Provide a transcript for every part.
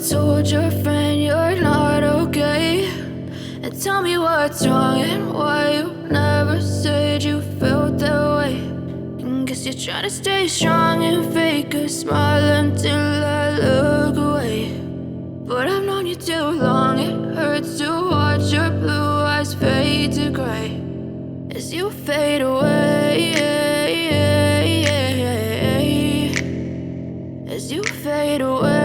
told your friend you're not okay, and tell me what's wrong and why you never said you felt that way. And guess you're trying to stay strong and fake a smile until I look away. But I've known you too long, it hurts to watch your blue eyes fade to gray as you fade away, as you fade away.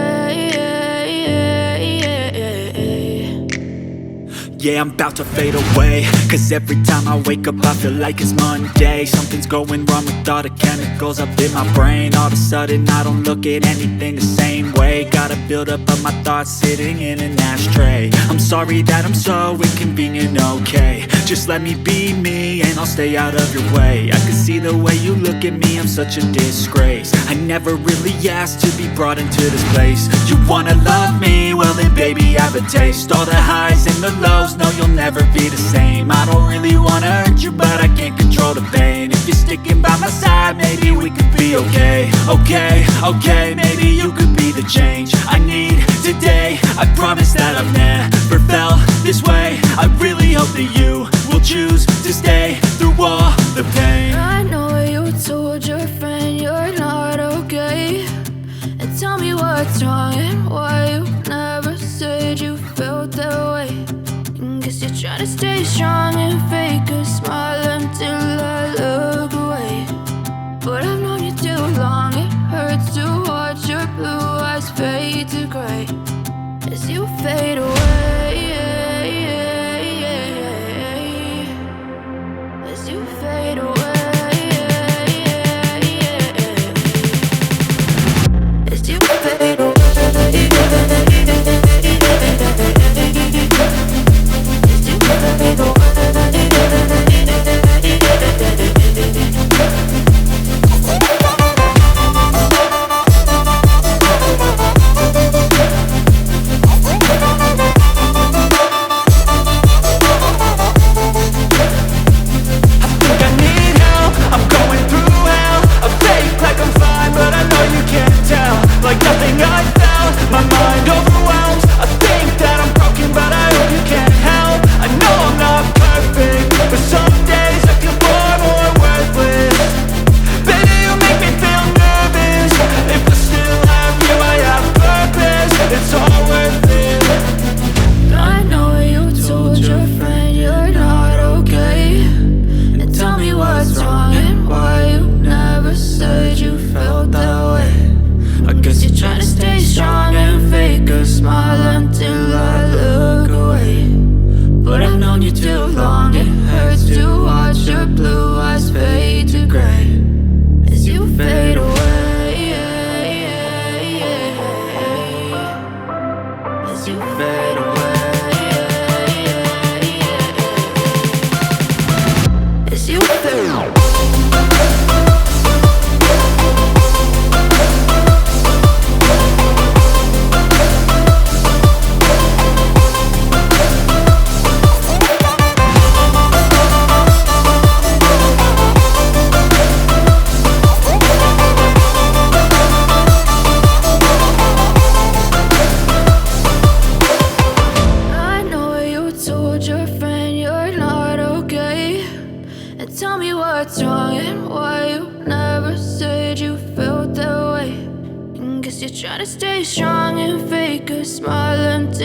Yeah, I'm about to fade away, cause every time I wake up I feel like it's Monday. Something's going wrong with all the chemicals up in my brain. All of a sudden I don't look at anything the same way. Gotta build up of my thoughts sitting in an ashtray. I'm sorry that I'm so inconvenient, okay. Just let me be me and I'll stay out of your way. I can see the way you look at me, I'm such a disgrace. I never really asked to be brought into this place. You wanna love me? Well then baby I have a taste. All the highs and the lows, no you'll never be the same. I don't really wanna hurt you but I can't control the pain. If you're sticking by my side maybe we could be okay. Okay, maybe you could be the change I need today. I promise that I've never felt this way. I really hope that you will choose to stay through all the pain. I know you told your friend you're not okay, and tell me what's wrong and why you never said you felt that way. And guess you're trying to stay strong and fake a smile until I look away. But I've known you too long, it hurts to watch your blue eyes fade to gray as you fade away, as you fade away, as you fade away. Like nothing I felt, my mind overwhelmed. I think that I'm broken, but I hope you can't help. I know I'm not perfect, but some days I feel far more worthless. Baby, you make me feel nervous. If I still have you, I have purpose. It's all worth it. I know you told your friend you're not okay, and tell me what's wrong and why you never said you felt that way. I guess you're trying to stay strong and fake a smile until I look away. But I've known you too long, it hurts to watch your blue eyes fade to gray as you fade away, as you fade away, as you fade away. Tell me what's wrong and why you never said you felt that way. And guess you're trying to stay strong and fake a smile until